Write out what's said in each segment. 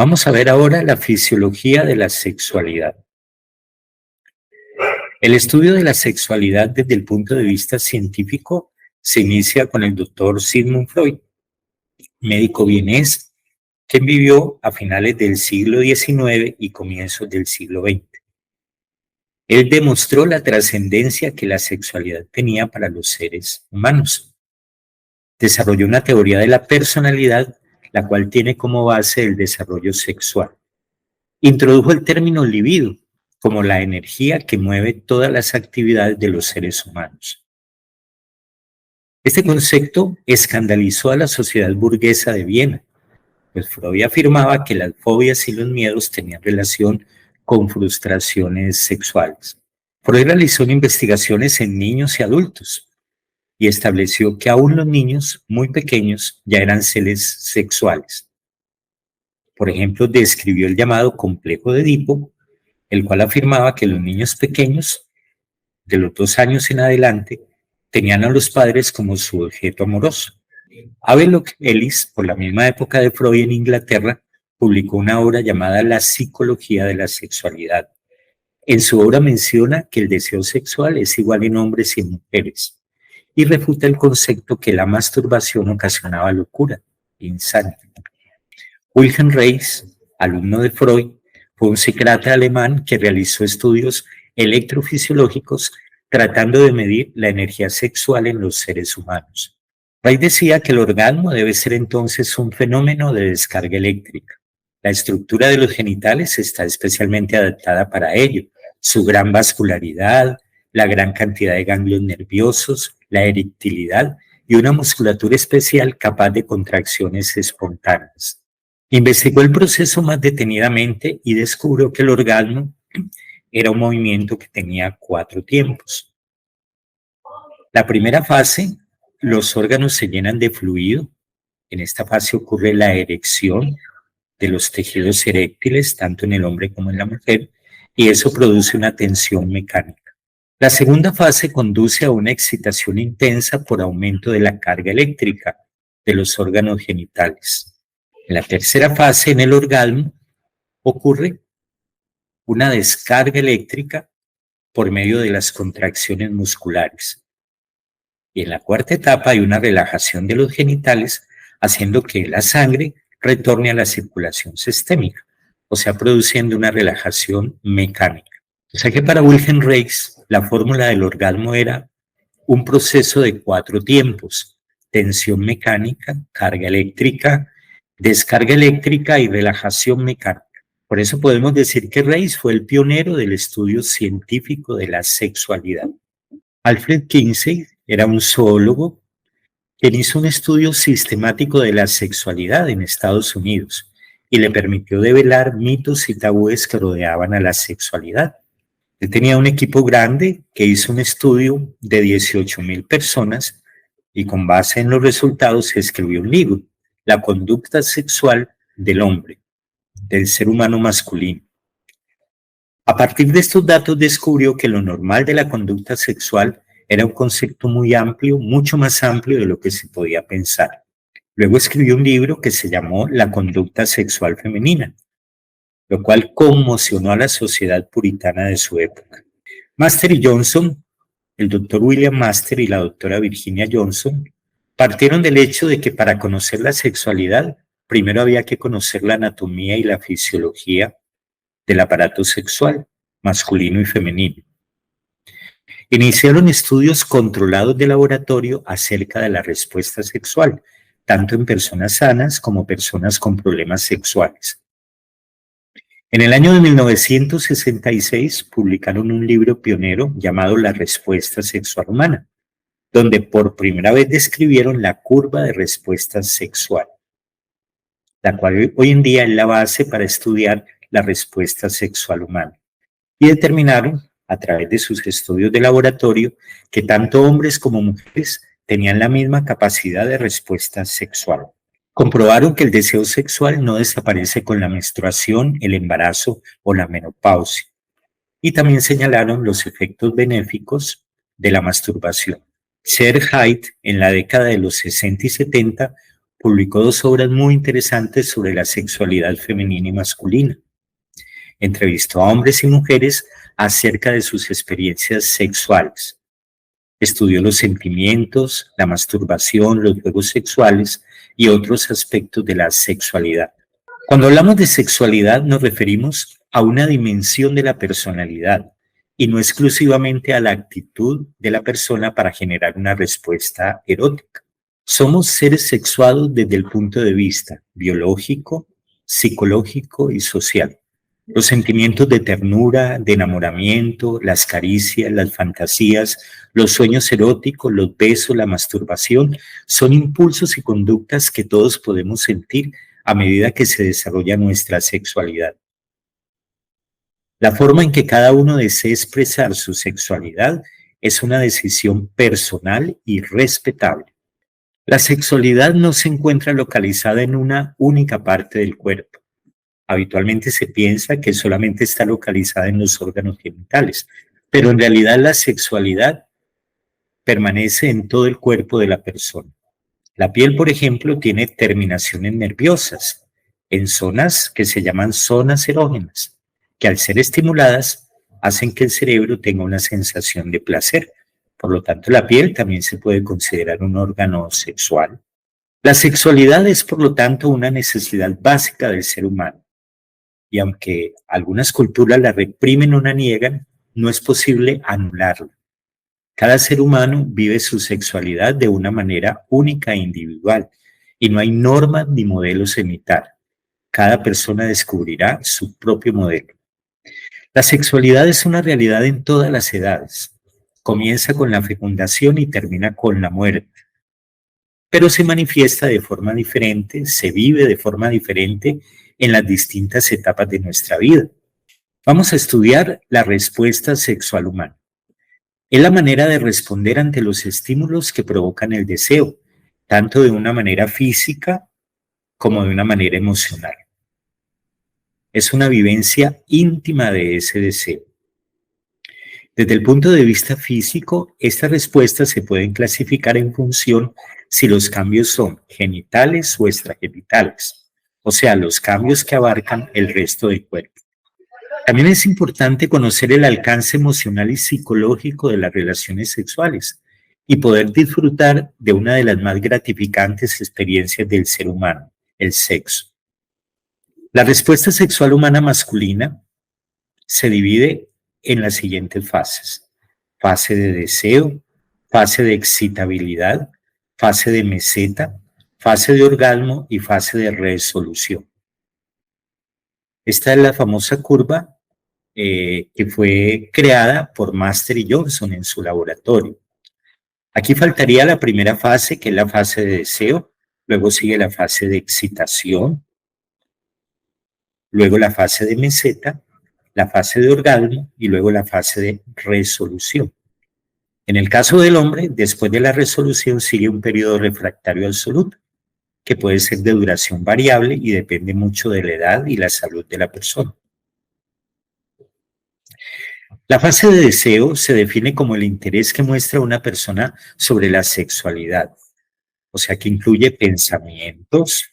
Vamos a ver ahora la fisiología de la sexualidad. El estudio de la sexualidad desde el punto de vista científico se inicia con el doctor Sigmund Freud, médico vienés, quien vivió a finales del siglo XIX y comienzos del siglo XX. Él demostró la trascendencia que la sexualidad tenía para los seres humanos. Desarrolló una teoría de la personalidad, la cual tiene como base el desarrollo sexual. Introdujo el término libido como la energía que mueve todas las actividades de los seres humanos. Este concepto escandalizó a la sociedad burguesa de Viena, pues Freud afirmaba que las fobias y los miedos tenían relación con frustraciones sexuales. Freud realizó investigaciones en niños y adultos y estableció que aún los niños muy pequeños ya eran seres sexuales. Por ejemplo, describió el llamado complejo de Edipo, el cual afirmaba que los niños pequeños, de los 2 años en adelante, tenían a los padres como su objeto amoroso. Havelock Ellis, por la misma época de Freud en Inglaterra, publicó una obra llamada La psicología de la sexualidad. En su obra menciona que el deseo sexual es igual en hombres y en mujeres, y refuta el concepto que la masturbación ocasionaba locura, insania. Wilhelm Reis, alumno de Freud, fue un psiquiatra alemán que realizó estudios electrofisiológicos tratando de medir la energía sexual en los seres humanos. Reis decía que el orgasmo debe ser entonces un fenómeno de descarga eléctrica. La estructura de los genitales está especialmente adaptada para ello. Su gran vascularidad, la gran cantidad de ganglios nerviosos, la erectilidad y una musculatura especial capaz de contracciones espontáneas. Investigó el proceso más detenidamente y descubrió que el orgasmo era un movimiento que tenía 4 tiempos. La primera fase, los órganos se llenan de fluido. En esta fase ocurre la erección de los tejidos eréctiles, tanto en el hombre como en la mujer, y eso produce una tensión mecánica. La segunda fase conduce a una excitación intensa por aumento de la carga eléctrica de los órganos genitales. En la tercera fase, en el orgasmo, ocurre una descarga eléctrica por medio de las contracciones musculares. Y en la cuarta etapa hay una relajación de los genitales, haciendo que la sangre retorne a la circulación sistémica, o sea, produciendo una relajación mecánica. O sea que para Wilhelm Reis, la fórmula del orgasmo era un proceso de 4 tiempos: tensión mecánica, carga eléctrica, descarga eléctrica y relajación mecánica. Por eso podemos decir que Reis fue el pionero del estudio científico de la sexualidad. Alfred Kinsey era un zoólogo quien hizo un estudio sistemático de la sexualidad en Estados Unidos y le permitió develar mitos y tabúes que rodeaban a la sexualidad. Él tenía un equipo grande que hizo un estudio de 18,000 personas y con base en los resultados escribió un libro, La conducta sexual del hombre, del ser humano masculino. A partir de estos datos descubrió que lo normal de la conducta sexual era un concepto muy amplio, mucho más amplio de lo que se podía pensar. Luego escribió un libro que se llamó La conducta sexual femenina, lo cual conmocionó a la sociedad puritana de su época. Master y Johnson, el doctor William Master y la doctora Virginia Johnson, partieron del hecho de que para conocer la sexualidad, primero había que conocer la anatomía y la fisiología del aparato sexual, masculino y femenino. Iniciaron estudios controlados de laboratorio acerca de la respuesta sexual, tanto en personas sanas como personas con problemas sexuales. En el año de 1966 publicaron un libro pionero llamado La respuesta sexual humana, donde por primera vez describieron la curva de respuesta sexual, la cual hoy en día es la base para estudiar la respuesta sexual humana. Y determinaron, a través de sus estudios de laboratorio, que tanto hombres como mujeres tenían la misma capacidad de respuesta sexual. Comprobaron que el deseo sexual no desaparece con la menstruación, el embarazo o la menopausia. Y también señalaron los efectos benéficos de la masturbación. Sher Haidt, en la década de los 60 y 70, publicó 2 obras muy interesantes sobre la sexualidad femenina y masculina. Entrevistó a hombres y mujeres acerca de sus experiencias sexuales. Estudió los sentimientos, la masturbación, los juegos sexuales y otros aspectos de la sexualidad. Cuando hablamos de sexualidad nos referimos a una dimensión de la personalidad y no exclusivamente a la actitud de la persona para generar una respuesta erótica. Somos seres sexuados desde el punto de vista biológico, psicológico y social. Los sentimientos de ternura, de enamoramiento, las caricias, las fantasías, los sueños eróticos, los besos, la masturbación, son impulsos y conductas que todos podemos sentir a medida que se desarrolla nuestra sexualidad. La forma en que cada uno desea expresar su sexualidad es una decisión personal y respetable. La sexualidad no se encuentra localizada en una única parte del cuerpo. Habitualmente se piensa que solamente está localizada en los órganos genitales, pero en realidad la sexualidad permanece en todo el cuerpo de la persona. La piel, por ejemplo, tiene terminaciones nerviosas en zonas que se llaman zonas erógenas, que al ser estimuladas hacen que el cerebro tenga una sensación de placer. Por lo tanto, la piel también se puede considerar un órgano sexual. La sexualidad es, por lo tanto, una necesidad básica del ser humano. Y aunque algunas culturas la reprimen o la niegan, no es posible anularla. Cada ser humano vive su sexualidad de una manera única e individual, y no hay normas ni modelos a imitar. Cada persona descubrirá su propio modelo. La sexualidad es una realidad en todas las edades. Comienza con la fecundación y termina con la muerte. Pero se manifiesta de forma diferente, se vive de forma diferente en las distintas etapas de nuestra vida. Vamos a estudiar la respuesta sexual humana. Es la manera de responder ante los estímulos que provocan el deseo, tanto de una manera física como de una manera emocional. Es una vivencia íntima de ese deseo. Desde el punto de vista físico, estas respuestas se pueden clasificar en función si los cambios son genitales o extragenitales, o sea, los cambios que abarcan el resto del cuerpo. También es importante conocer el alcance emocional y psicológico de las relaciones sexuales y poder disfrutar de una de las más gratificantes experiencias del ser humano, el sexo. La respuesta sexual humana masculina se divide en las siguientes fases: fase de deseo, fase de excitabilidad, fase de meseta, fase de orgasmo y fase de resolución. Esta es la famosa curva que fue creada por Master y Johnson en su laboratorio. Aquí faltaría la primera fase, que es la fase de deseo, luego sigue la fase de excitación, luego la fase de meseta, la fase de orgasmo y luego la fase de resolución. En el caso del hombre, después de la resolución sigue un periodo refractario absoluto, que puede ser de duración variable y depende mucho de la edad y la salud de la persona. La fase de deseo se define como el interés que muestra una persona sobre la sexualidad, o sea que incluye pensamientos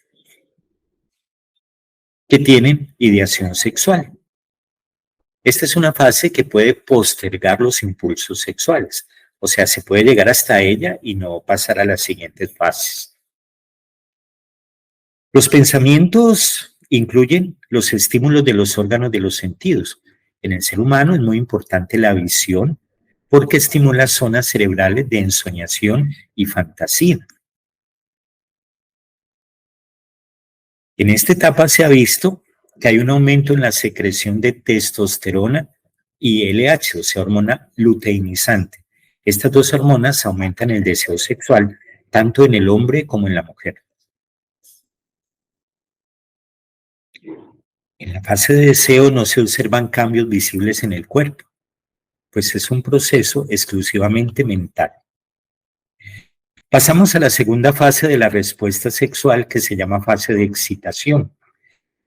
que tienen ideación sexual. Esta es una fase que puede postergar los impulsos sexuales, o sea, se puede llegar hasta ella y no pasar a las siguientes fases. Los pensamientos incluyen los estímulos de los órganos de los sentidos. En el ser humano es muy importante la visión porque estimula zonas cerebrales de ensoñación y fantasía. En esta etapa se ha visto que hay un aumento en la secreción de testosterona y LH, o sea, hormona luteinizante. Estas dos hormonas aumentan el deseo sexual tanto en el hombre como en la mujer. En la fase de deseo no se observan cambios visibles en el cuerpo, pues es un proceso exclusivamente mental. Pasamos a la segunda fase de la respuesta sexual, que se llama fase de excitación.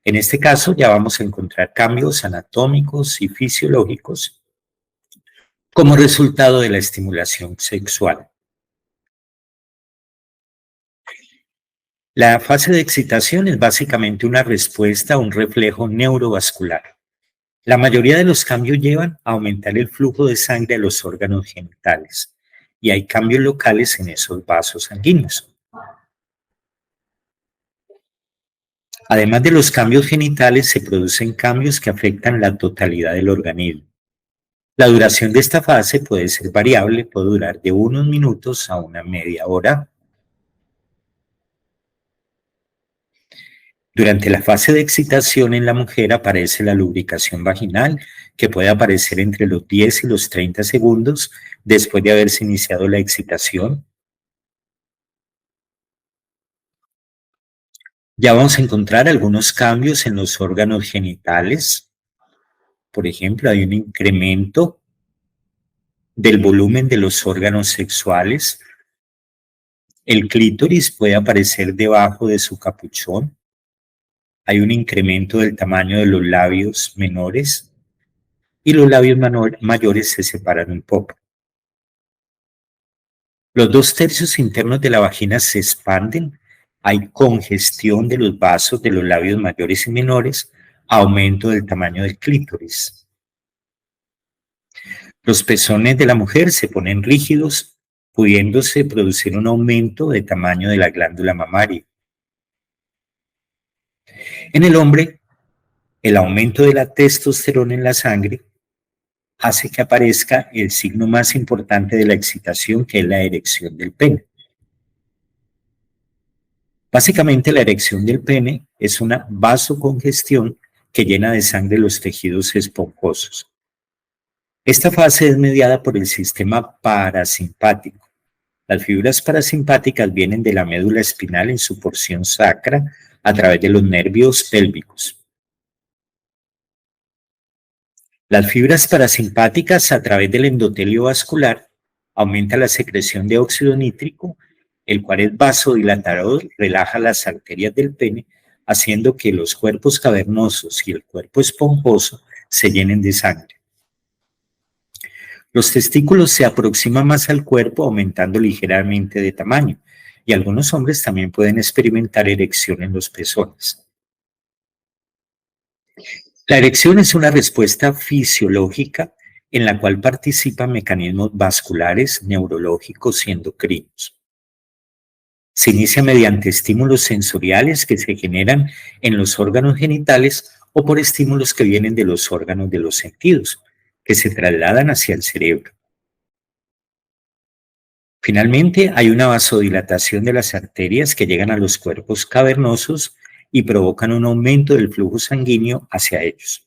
En este caso ya vamos a encontrar cambios anatómicos y fisiológicos como resultado de la estimulación sexual. La fase de excitación es básicamente una respuesta a un reflejo neurovascular. La mayoría de los cambios llevan a aumentar el flujo de sangre a los órganos genitales y hay cambios locales en esos vasos sanguíneos. Además de los cambios genitales, se producen cambios que afectan la totalidad del organismo. La duración de esta fase puede ser variable, puede durar de unos minutos a una media hora. Durante la fase de excitación en la mujer aparece la lubricación vaginal, que puede aparecer entre los 10 y los 30 segundos después de haberse iniciado la excitación. Ya vamos a encontrar algunos cambios en los órganos genitales. Por ejemplo, hay un incremento del volumen de los órganos sexuales. El clítoris puede aparecer debajo de su capuchón. Hay un incremento del tamaño de los labios menores y los labios mayores se separan un poco. Los 2/3 internos de la vagina se expanden, hay congestión de los vasos de los labios mayores y menores, aumento del tamaño del clítoris. Los pezones de la mujer se ponen rígidos, pudiéndose producir un aumento de tamaño de la glándula mamaria. En el hombre, el aumento de la testosterona en la sangre hace que aparezca el signo más importante de la excitación, que es la erección del pene. Básicamente, la erección del pene es una vasocongestión que llena de sangre los tejidos esponjosos. Esta fase es mediada por el sistema parasimpático. Las fibras parasimpáticas vienen de la médula espinal en su porción sacra a través de los nervios pélvicos. Las fibras parasimpáticas a través del endotelio vascular aumentan la secreción de óxido nítrico, el cual es vasodilatador, relaja las arterias del pene, haciendo que los cuerpos cavernosos y el cuerpo esponjoso se llenen de sangre. Los testículos se aproximan más al cuerpo, aumentando ligeramente de tamaño, y algunos hombres también pueden experimentar erección en los pezones. La erección es una respuesta fisiológica en la cual participan mecanismos vasculares, neurológicos y endocrinos. Se inicia mediante estímulos sensoriales que se generan en los órganos genitales o por estímulos que vienen de los órganos de los sentidos, que se trasladan hacia el cerebro. Finalmente, hay una vasodilatación de las arterias que llegan a los cuerpos cavernosos y provocan un aumento del flujo sanguíneo hacia ellos.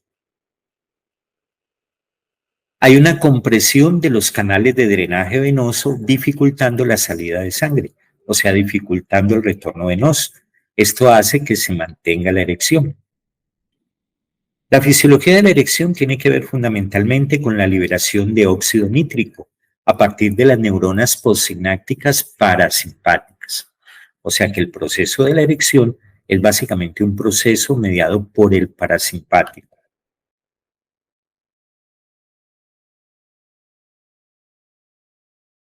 Hay una compresión de los canales de drenaje venoso, dificultando la salida de sangre, o sea, dificultando el retorno venoso. Esto hace que se mantenga la erección. La fisiología de la erección tiene que ver fundamentalmente con la liberación de óxido nítrico a partir de las neuronas postsinápticas parasimpáticas. O sea que el proceso de la erección es básicamente un proceso mediado por el parasimpático.